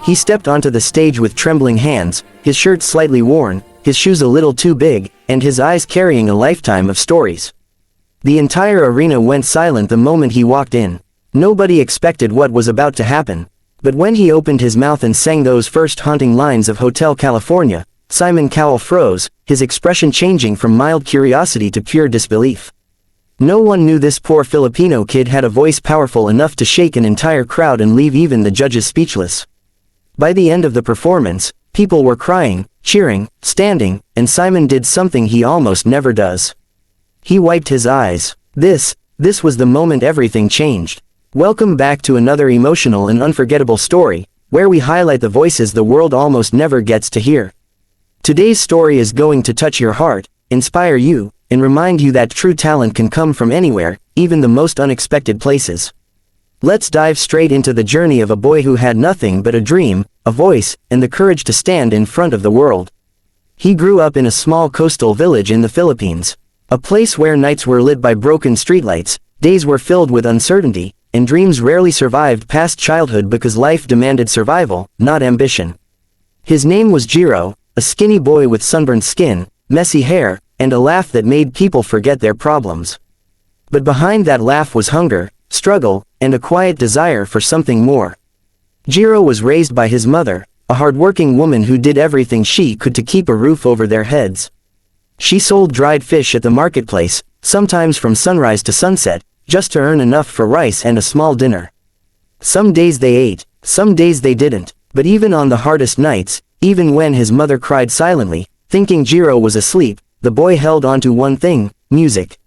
He stepped onto the stage with trembling hands, his shirt slightly worn, his shoes a little too big, and his eyes carrying a lifetime of stories. The entire arena went silent the moment he walked in. Nobody expected what was about to happen. But when he opened his mouth and sang those first haunting lines of Hotel California, Simon Cowell froze, his expression changing from mild curiosity to pure disbelief. No one knew this poor Filipino kid had a voice powerful enough to shake an entire crowd and leave even the judges speechless. By the end of the performance, people were crying, cheering, standing, and Simon did something he almost never does. He wiped his eyes. This was the moment everything changed. Welcome back to another emotional and unforgettable story, where we highlight the voices the world almost never gets to hear. Today's story is going to touch your heart, inspire you, and remind you that true talent can come from anywhere, even the most unexpected places. Let's dive straight into the journey of a boy who had nothing but a dream, a voice, and the courage to stand in front of the world. He grew up in a small coastal village in the Philippines, a place where nights were lit by broken streetlights, days were filled with uncertainty, and dreams rarely survived past childhood because life demanded survival, not ambition. His name was Jiro, a skinny boy with sunburned skin, messy hair, and a laugh that made people forget their problems. But behind that laugh was hunger, struggle, and a quiet desire for something more. Jiro was raised by his mother, a hardworking woman who did everything she could to keep a roof over their heads. She sold dried fish at the marketplace, sometimes from sunrise to sunset, just to earn enough for rice and a small dinner. Some days they ate, some days they didn't, but even on the hardest nights, even when his mother cried silently, thinking Jiro was asleep, the boy held on to one thing: music.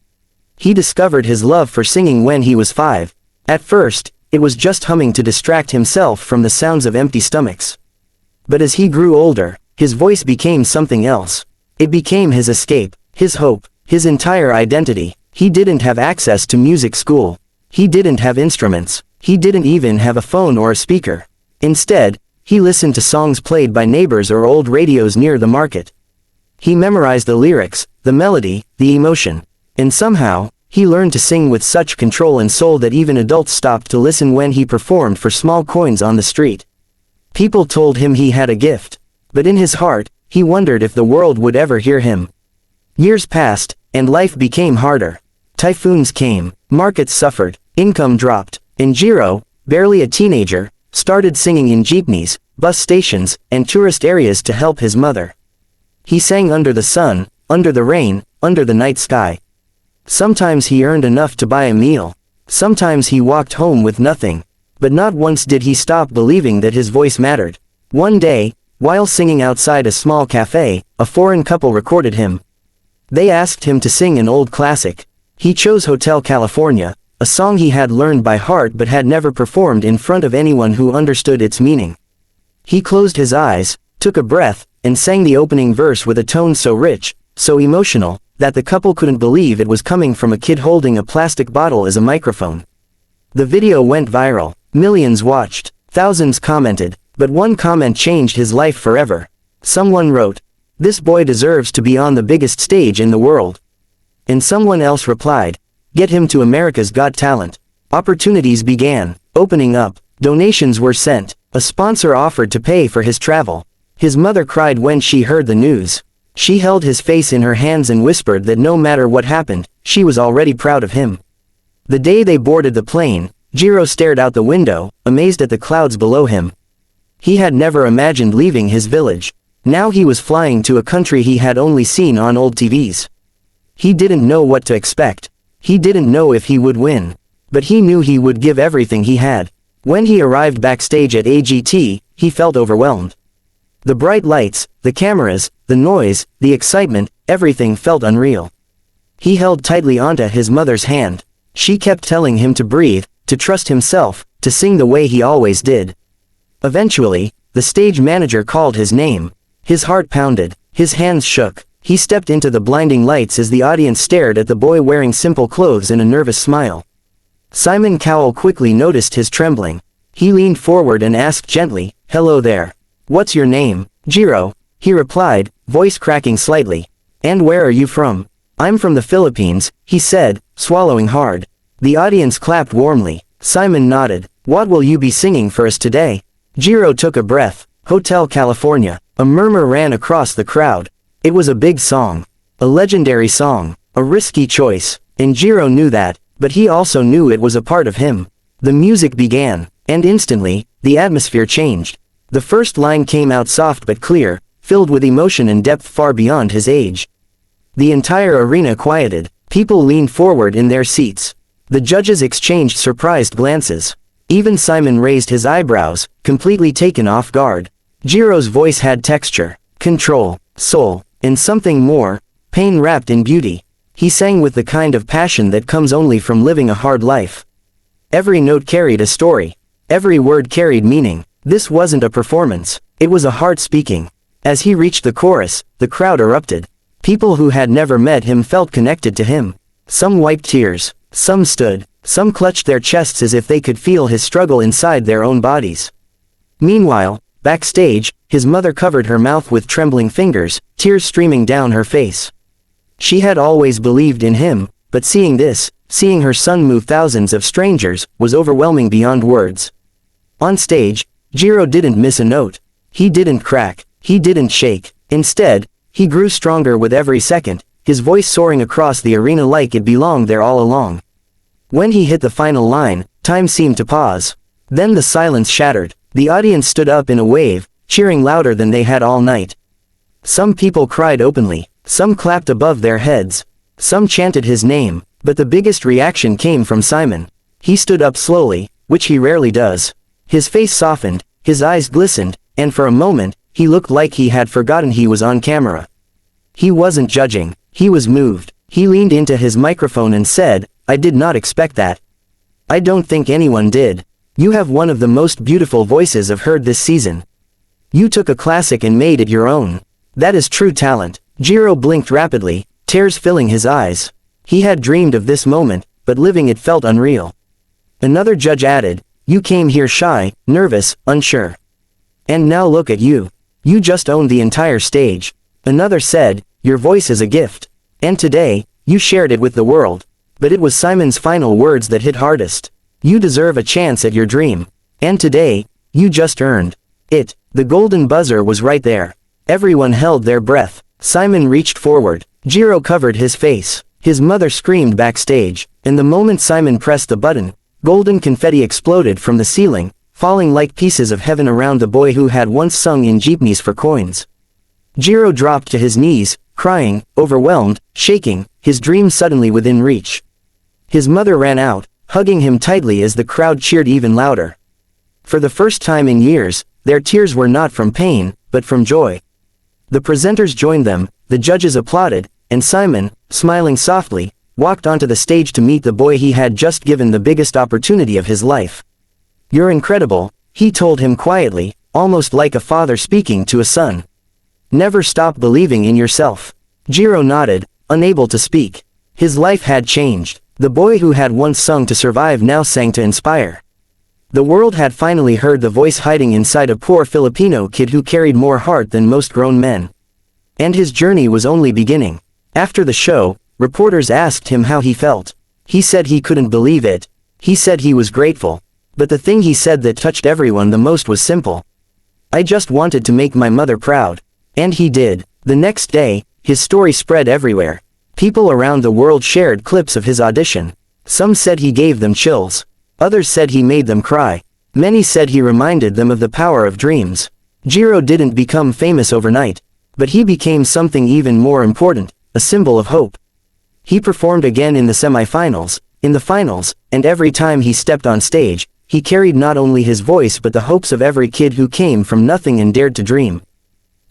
He discovered his love for singing when he was 5. At first, it was just humming to distract himself from the sounds of empty stomachs. But as he grew older, his voice became something else. It became his escape, his hope, his entire identity. He didn't have access to music school. He didn't have instruments. He didn't even have a phone or a speaker. Instead, he listened to songs played by neighbors or old radios near the market. He memorized the lyrics, the melody, the emotion. And somehow, he learned to sing with such control and soul that even adults stopped to listen when he performed for small coins on the street. People told him he had a gift. But in his heart, he wondered if the world would ever hear him. Years passed, and life became harder. Typhoons came, markets suffered, income dropped, and Jiro, barely a teenager, started singing in jeepneys, bus stations, and tourist areas to help his mother. He sang under the sun, under the rain, under the night sky. Sometimes he earned enough to buy a meal. Sometimes he walked home with nothing. But not once did he stop believing that his voice mattered. One day, while singing outside a small cafe, a foreign couple recorded him. They asked him to sing an old classic. He chose Hotel California, a song he had learned by heart but had never performed in front of anyone who understood its meaning. He closed his eyes, took a breath, and sang the opening verse with a tone so rich, so emotional, that the couple couldn't believe it was coming from a kid holding a plastic bottle as a microphone. The video went viral. Millions watched, thousands commented, but one comment changed his life forever. Someone wrote, "This boy deserves to be on the biggest stage in the world." And someone else replied, "Get him to America's Got Talent." Opportunities began opening up, donations were sent, a sponsor offered to pay for his travel. His mother cried when she heard the news. She held his face in her hands and whispered that no matter what happened, she was already proud of him. The day they boarded the plane, Jiro stared out the window, amazed at the clouds below him. He had never imagined leaving his village. Now he was flying to a country he had only seen on old TVs. He didn't know what to expect. He didn't know if he would win. But he knew he would give everything he had. When he arrived backstage at AGT, he felt overwhelmed. The bright lights, the cameras, the noise, the excitement, everything felt unreal. He held tightly onto his mother's hand. She kept telling him to breathe, to trust himself, to sing the way he always did. Eventually, the stage manager called his name. His heart pounded, his hands shook. He stepped into the blinding lights as the audience stared at the boy wearing simple clothes and a nervous smile. Simon Cowell quickly noticed his trembling. He leaned forward and asked gently, "Hello there. What's your name?" "Jiro," he replied, voice cracking slightly. "And where are you from?" "I'm from the Philippines," he said, swallowing hard. The audience clapped warmly. Simon nodded. "What will you be singing for us today?" Jiro took a breath. Hotel California. A murmur ran across the crowd. It was a big song. A legendary song. A risky choice. And Jiro knew that, but he also knew it was a part of him. The music began, and instantly, the atmosphere changed. The first line came out soft but clear, filled with emotion and depth far beyond his age. The entire arena quieted. People leaned forward in their seats. The judges exchanged surprised glances. Even Simon raised his eyebrows, completely taken off guard. Jiro's voice had texture, control, soul, and something more, pain wrapped in beauty. He sang with the kind of passion that comes only from living a hard life. Every note carried a story. Every word carried meaning. This wasn't a performance. It was a heart speaking. As he reached the chorus, the crowd erupted. People who had never met him felt connected to him. Some wiped tears. Some stood. Some clutched their chests as if they could feel his struggle inside their own bodies. Meanwhile, backstage, his mother covered her mouth with trembling fingers, tears streaming down her face. She had always believed in him, but seeing this, seeing her son move thousands of strangers, was overwhelming beyond words. On stage, Jiro didn't miss a note. He didn't crack. He didn't shake. Instead, he grew stronger with every second, his voice soaring across the arena like it belonged there all along. When he hit the final line, time seemed to pause. Then the silence shattered. The audience stood up in a wave, cheering louder than they had all night. Some people cried openly. Some clapped above their heads. Some chanted his name, but the biggest reaction came from Simon. He stood up slowly, which he rarely does. His face softened, his eyes glistened, and for a moment, he looked like he had forgotten he was on camera. He wasn't judging. He was moved. He leaned into his microphone and said, "I did not expect that. I don't think anyone did. You have one of the most beautiful voices I've heard this season. You took a classic and made it your own. That is true talent." Jiro blinked rapidly, tears filling his eyes. He had dreamed of this moment, but living it felt unreal. Another judge added, "You came here shy, nervous, unsure. And now look at you. You just owned the entire stage." Another said, "Your voice is a gift. And today, you shared it with the world." But it was Simon's final words that hit hardest. "You deserve a chance at your dream. And today, you just earned it." The golden buzzer was right there. Everyone held their breath. Simon reached forward. Jiro covered his face. His mother screamed backstage, and the moment Simon pressed the button, golden confetti exploded from the ceiling, falling like pieces of heaven around the boy who had once sung in jeepneys for coins. Jiro dropped to his knees, crying, overwhelmed, shaking, his dream suddenly within reach. His mother ran out, hugging him tightly as the crowd cheered even louder. For the first time in years, their tears were not from pain, but from joy. The presenters joined them, the judges applauded, and Simon, smiling softly, walked onto the stage to meet the boy he had just given the biggest opportunity of his life. "You're incredible," he told him quietly, almost like a father speaking to a son. "Never stop believing in yourself." Jiro nodded, unable to speak. His life had changed. The boy who had once sung to survive now sang to inspire. The world had finally heard the voice hiding inside a poor Filipino kid who carried more heart than most grown men. And his journey was only beginning. After the show, reporters asked him how he felt. He said he couldn't believe it. He said he was grateful. But the thing he said that touched everyone the most was simple. "I just wanted to make my mother proud." And he did. The next day, his story spread everywhere. People around the world shared clips of his audition. Some said he gave them chills. Others said he made them cry. Many said he reminded them of the power of dreams. Jiro didn't become famous overnight. But he became something even more important, a symbol of hope. He performed again in the semifinals, in the finals, and every time he stepped on stage, he carried not only his voice but the hopes of every kid who came from nothing and dared to dream.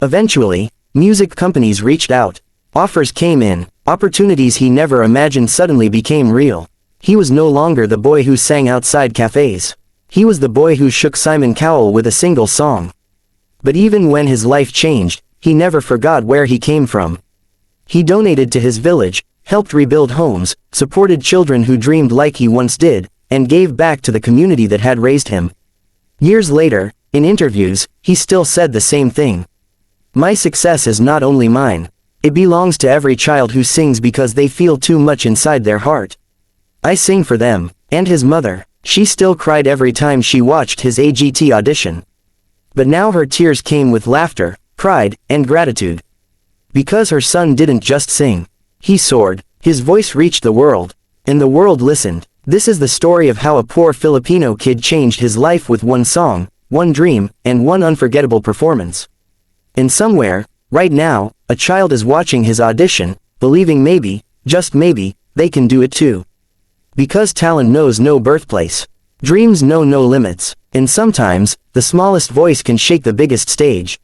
Eventually, music companies reached out. Offers came in. Opportunities he never imagined suddenly became real. He was no longer the boy who sang outside cafes. He was the boy who shook Simon Cowell with a single song. But even when his life changed, he never forgot where he came from. He donated to his village, helped rebuild homes, supported children who dreamed like he once did, and gave back to the community that had raised him. Years later, in interviews, he still said the same thing. "My success is not only mine. It belongs to every child who sings because they feel too much inside their heart. I sing for them." And his mother, she still cried every time she watched his AGT audition. But now her tears came with laughter, pride, and gratitude. Because her son didn't just sing. He soared. His voice reached the world. And the world listened. This is the story of how a poor Filipino kid changed his life with one song, one dream, and one unforgettable performance. And somewhere, right now, a child is watching his audition, believing maybe, just maybe, they can do it too. Because talent knows no birthplace. Dreams know no limits. And sometimes, the smallest voice can shake the biggest stage.